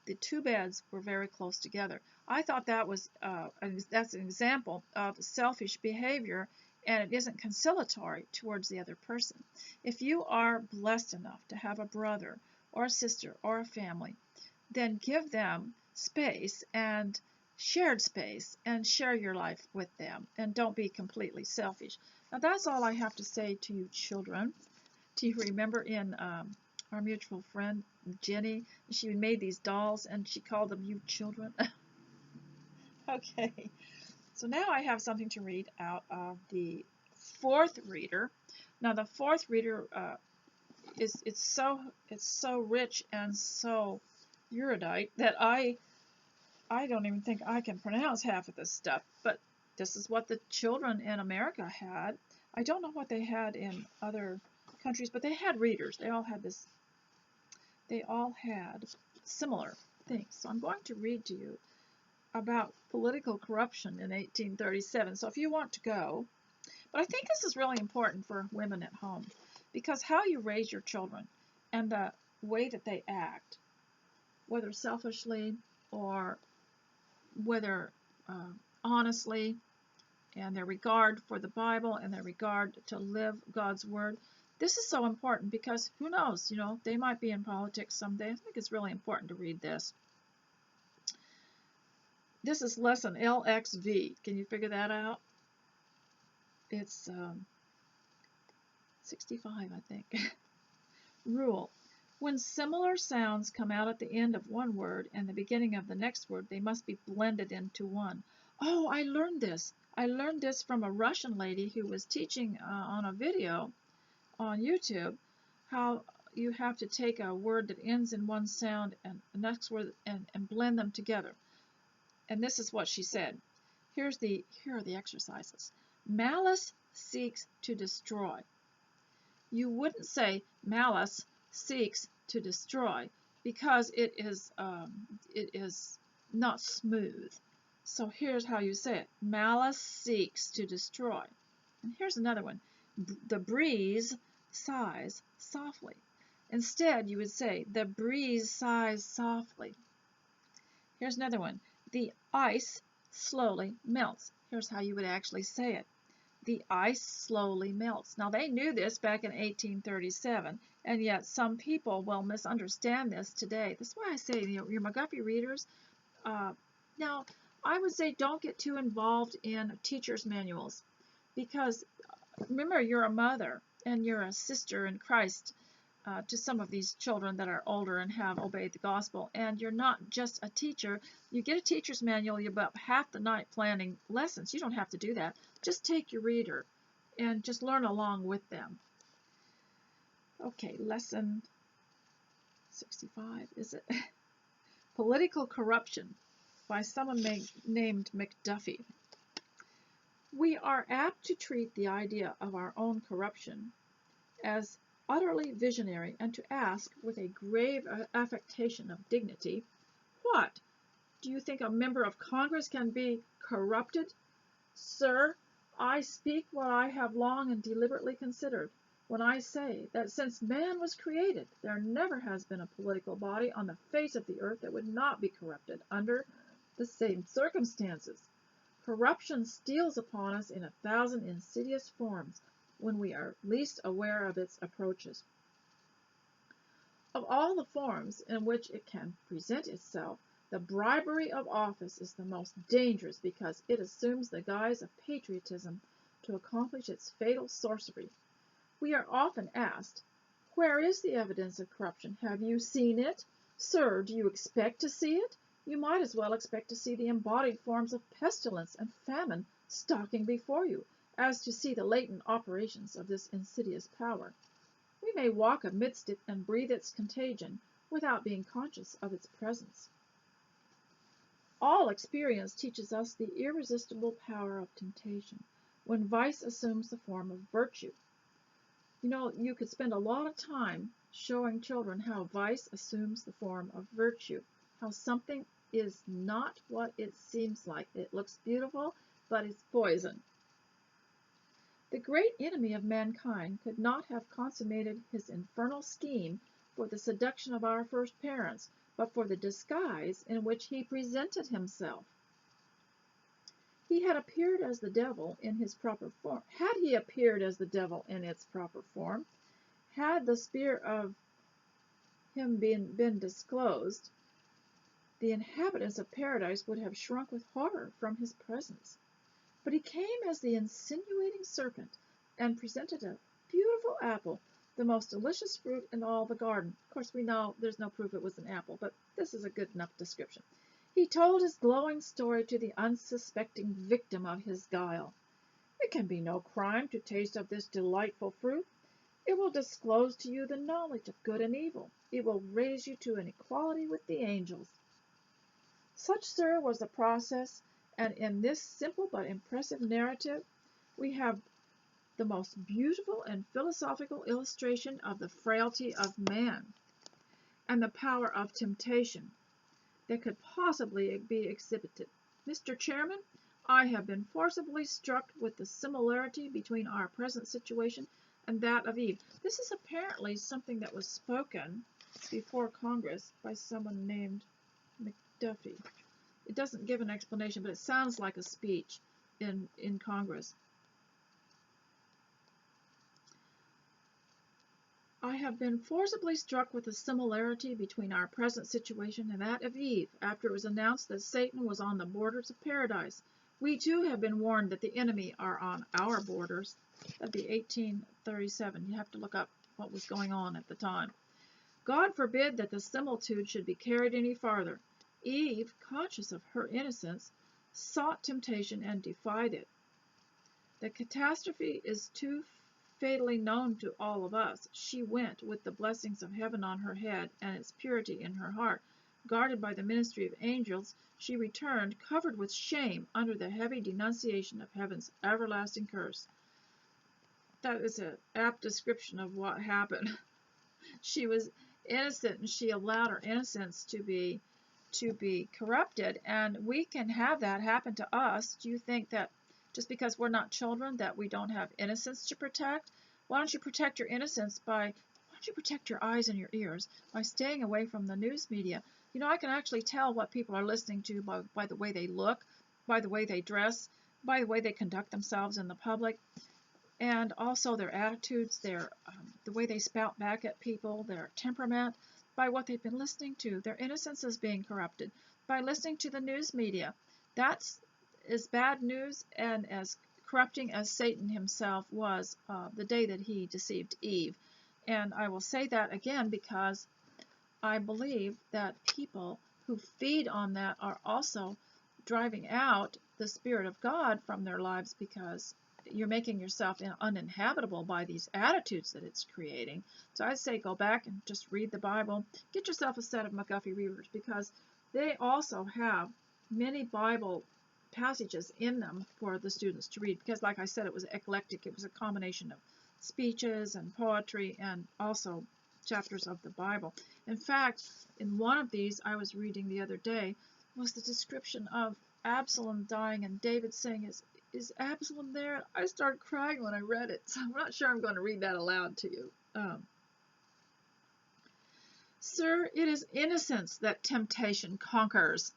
The two beds were very close together. I thought that's an example of selfish behavior, and it isn't conciliatory towards the other person. If you are blessed enough to have a brother or a sister or a family, then give them space and shared space and share your life with them, and don't be completely selfish. Now that's all I have to say to you children. Do you remember in our mutual friend Jenny, she made these dolls and she called them you children? Okay, so now I have something to read out of the fourth reader. Now the fourth reader it's so rich and so erudite that I don't even think I can pronounce half of this stuff, but this is what the children in America had. I don't know what they had in other countries, but they had readers. They all had similar things. So I'm going to read to you about political corruption in 1837. So if you want to go, but I think this is really important for women at home, because how you raise your children and the way that they act, whether selfishly or whether honestly, and their regard for the Bible and their regard to live God's Word. This is so important because who knows, they might be in politics someday. I think it's really important to read this. This is lesson LXV. Can you figure that out? It's 65, I think. Rule. When similar sounds come out at the end of one word and the beginning of the next word, they must be blended into one. Oh, I learned this. I learned this from a Russian lady who was teaching on a video on YouTube how you have to take a word that ends in one sound and the next word and blend them together. And this is what she said. Here are the exercises. Malice seeks to destroy. You wouldn't say malice seeks to destroy because it is not smooth. So here's how you say it. Malice seeks to destroy. And here's another one. The breeze sighs softly. Instead, you would say, the breeze sighs softly. Here's another one. The ice slowly melts. Here's how you would actually say it. The ice slowly melts. Now, they knew this back in 1837, and yet some people will misunderstand this today. That's why I say, your McGuffey readers, now, I would say don't get too involved in teacher's manuals, because remember, you're a mother and you're a sister in Christ to some of these children that are older and have obeyed the gospel, and you're not just a teacher. You get a teacher's manual, you're about half the night planning lessons. You don't have to do that. Just take your reader and just learn along with them. Okay, lesson 65, is it? Political corruption by someone named McDuffie. We are apt to treat the idea of our own corruption as utterly visionary and to ask with a grave affectation of dignity, what? Do you think a member of Congress can be corrupted? Sir, I speak what I have long and deliberately considered when I say that since man was created, there never has been a political body on the face of the earth that would not be corrupted under the same circumstances. Corruption steals upon us in 1,000 insidious forms when we are least aware of its approaches. Of all the forms in which it can present itself, the bribery of office is the most dangerous because it assumes the guise of patriotism to accomplish its fatal sorcery. We are often asked, where is the evidence of corruption? Have you seen it? Sir, do you expect to see it? You might as well expect to see the embodied forms of pestilence and famine stalking before you, as to see the latent operations of this insidious power. We may walk amidst it and breathe its contagion without being conscious of its presence. All experience teaches us the irresistible power of temptation, when vice assumes the form of virtue. You know, you could spend a lot of time showing children how vice assumes the form of virtue, how something is not what it seems like. It looks beautiful, but it's poison. The great enemy of mankind could not have consummated his infernal scheme for the seduction of our first parents, but for the disguise in which he presented himself. He had appeared as the devil in his proper form. Had he appeared as the devil in its proper form, had the spirit of him been disclosed, the inhabitants of paradise would have shrunk with horror from his presence. But he came as the insinuating serpent, and presented a beautiful apple, the most delicious fruit in all the garden. Of course, we know there's no proof it was an apple, but this is a good enough description. He told his glowing story to the unsuspecting victim of his guile. It can be no crime to taste of this delightful fruit. It will disclose to you the knowledge of good and evil. It will raise you to an equality with the angels. Such, sir, was the process, and in this simple but impressive narrative, we have the most beautiful and philosophical illustration of the frailty of man and the power of temptation that could possibly be exhibited. Mr. Chairman, I have been forcibly struck with the similarity between our present situation and that of Eve. This is apparently something that was spoken before Congress by someone named McDuffie. It doesn't give an explanation, but it sounds like a speech in Congress. I have been forcibly struck with the similarity between our present situation and that of Eve, after it was announced that Satan was on the borders of paradise. We too have been warned that the enemy are on our borders. That'd be 1837. You have to look up what was going on at the time. God forbid that the similitude should be carried any farther. Eve, conscious of her innocence, sought temptation and defied it. The catastrophe is too fatally known to all of us. She went with the blessings of heaven on her head and its purity in her heart. Guarded by the ministry of angels, she returned, covered with shame, under the heavy denunciation of heaven's everlasting curse. That is an apt description of what happened. She was innocent, and she allowed her innocence to be corrupted, and we can have that happen to us. Do you think that just because we're not children that we don't have innocence to protect? Why don't you protect your innocence why don't you protect your eyes and your ears by staying away from the news media? You know, I can actually tell what people are listening to by the way they look, by the way they dress, by the way they conduct themselves in the public, and also their attitudes, the way they spout back at people, their temperament, by what they've been listening to. Their innocence is being corrupted by listening to the news media. That's as bad news and as corrupting as Satan himself was the day that he deceived Eve. And I will say that again because I believe that people who feed on that are also driving out the Spirit of God from their lives, because you're making yourself uninhabitable by these attitudes that it's creating. So I'd say go back and just read the Bible. Get yourself a set of McGuffey readers, because they also have many Bible passages in them for the students to read. Because like I said, it was eclectic. It was a combination of speeches and poetry and also chapters of the Bible. In fact, in one of these I was reading the other day was the description of Absalom dying, and David saying, is Absalom there? I started crying when I read it, so I'm not sure I'm going to read that aloud to you. Sir, it is innocence that temptation conquers.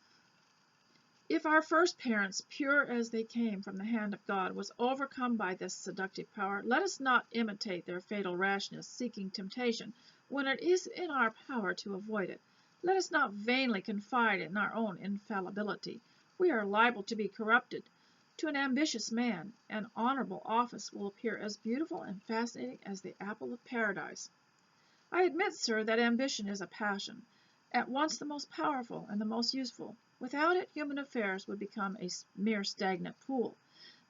If our first parents, pure as they came from the hand of God, was overcome by this seductive power, let us not imitate their fatal rashness, seeking temptation, when it is in our power to avoid it. Let us not vainly confide in our own infallibility. We are liable to be corrupted. To an ambitious man, an honorable office will appear as beautiful and fascinating as the apple of paradise. I admit, sir, that ambition is a passion, at once the most powerful and the most useful. Without it, human affairs would become a mere stagnant pool.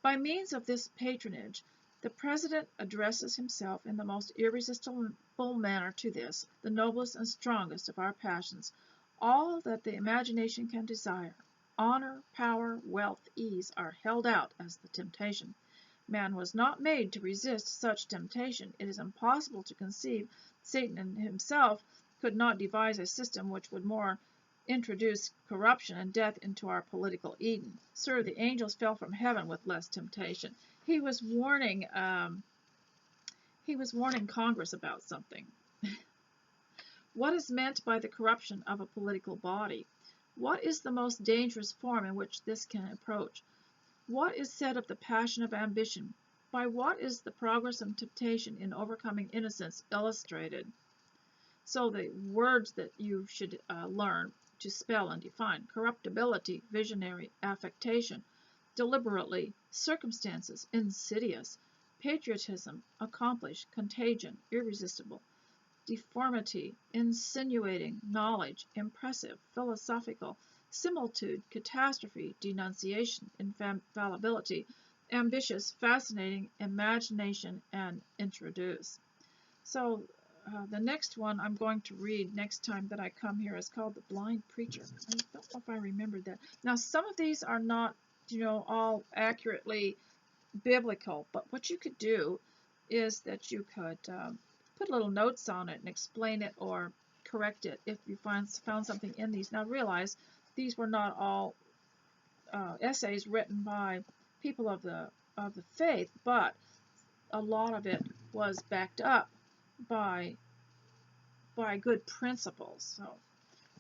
By means of this patronage, the President addresses himself in the most irresistible manner to this, the noblest and strongest of our passions, all that the imagination can desire. Honor, power, wealth, ease are held out as the temptation. Man was not made to resist such temptation. It is impossible to conceive. Satan himself could not devise a system which would more introduce corruption and death into our political Eden. Sir, the angels fell from heaven with less temptation. He was warning Congress about something. What is meant by the corruption of a political body? What is the most dangerous form in which this can approach? What is said of the passion of ambition? By what is the progress of temptation in overcoming innocence illustrated? So the words that you should learn to spell and define: corruptibility, visionary, affectation, deliberately, circumstances, insidious, patriotism, accomplished, contagion, irresistible, deformity, insinuating, knowledge, impressive, philosophical, similitude, catastrophe, denunciation, infallibility, ambitious, fascinating, imagination, and introduce. So the next one I'm going to read next time that I come here is called The Blind Preacher. I don't know if I remembered that. Now, some of these are not, all accurately biblical, but what you could do is that you could put little notes on it and explain it or correct it if you found something in these. Now, realize these were not all essays written by people of the faith, but a lot of it was backed up by good principles. So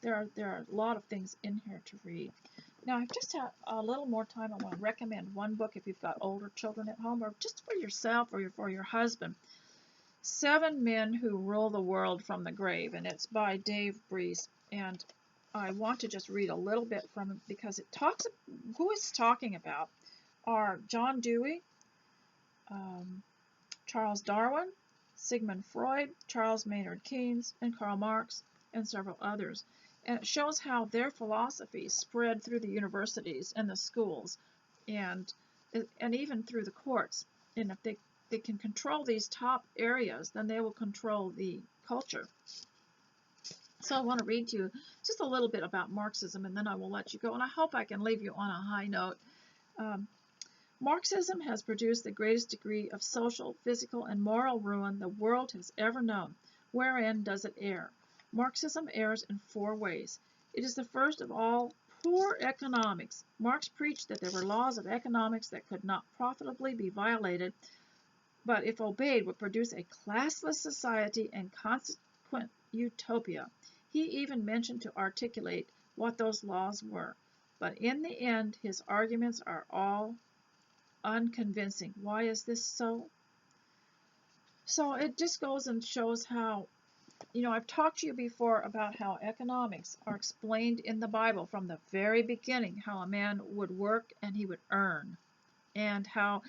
there are a lot of things in here to read. Now, I've just had a little more time. I want to recommend one book if you've got older children at home, or just for yourself or for your husband. 7 Men Who Rule the World from the Grave, and it's by Dave Breeze. And I want to just read a little bit from it because it talks. Who it's talking about are John Dewey, Charles Darwin, Sigmund Freud, Charles Maynard Keynes, and Karl Marx, and several others. And it shows how their philosophy spread through the universities and the schools. And and even through the courts. And if they can control these top areas, then they will control the culture. So I want to read to you just a little bit about Marxism, and then I will let you go. And I hope I can leave you on a high note. Um, Marxism has produced the greatest degree of social, physical, and moral ruin the world has ever known. Wherein does it err? Marxism errs in 4 ways. It is the first of all poor economics. Marx preached that there were laws of economics that could not profitably be violated, but if obeyed would produce a classless society and consequent utopia. He even mentioned to articulate what those laws were. But in the end, his arguments are all unconvincing. Why is this so? So it just goes and shows how, I've talked to you before about how economics are explained in the Bible from the very beginning, how a man would work and he would earn, and how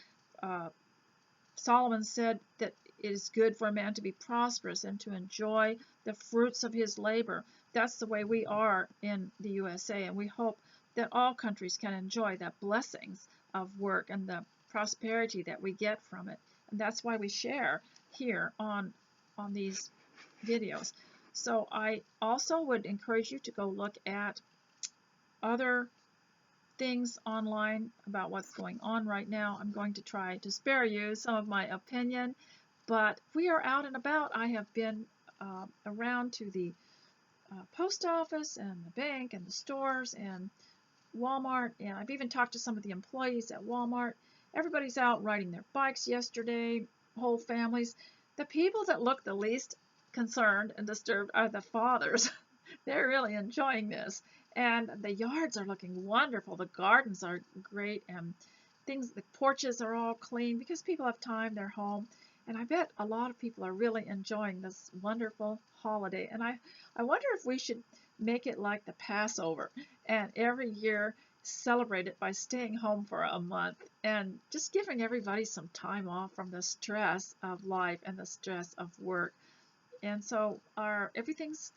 Solomon said that it is good for a man to be prosperous and to enjoy the fruits of his labor. That's the way we are in the USA, and we hope that all countries can enjoy the blessings of work and the prosperity that we get from it. And that's why we share here on these videos. So I also would encourage you to go look at other things online about what's going on right now. I'm going to try to spare you some of my opinion, but we are out and about. I have been around to the post office and the bank and the stores and Walmart, and I've even talked to some of the employees at Walmart. Everybody's out riding their bikes yesterday, whole families. The people that look the least concerned and disturbed are the fathers. They're really enjoying this. And the yards are looking wonderful. The gardens are great, and the porches are all clean because people have time, they're home. And I bet a lot of people are really enjoying this wonderful holiday. And I wonder if we should make it like the Passover and every year celebrate it by staying home for a month and just giving everybody some time off from the stress of life and the stress of work. And so everything's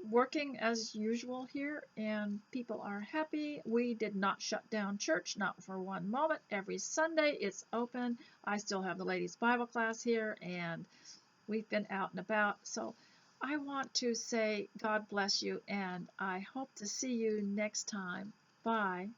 working as usual here, and people are happy. We did not shut down church, not for one moment. Every Sunday it's open. I still have the ladies' Bible class here, and we've been out and about. So I want to say God bless you, and I hope to see you next time. Bye.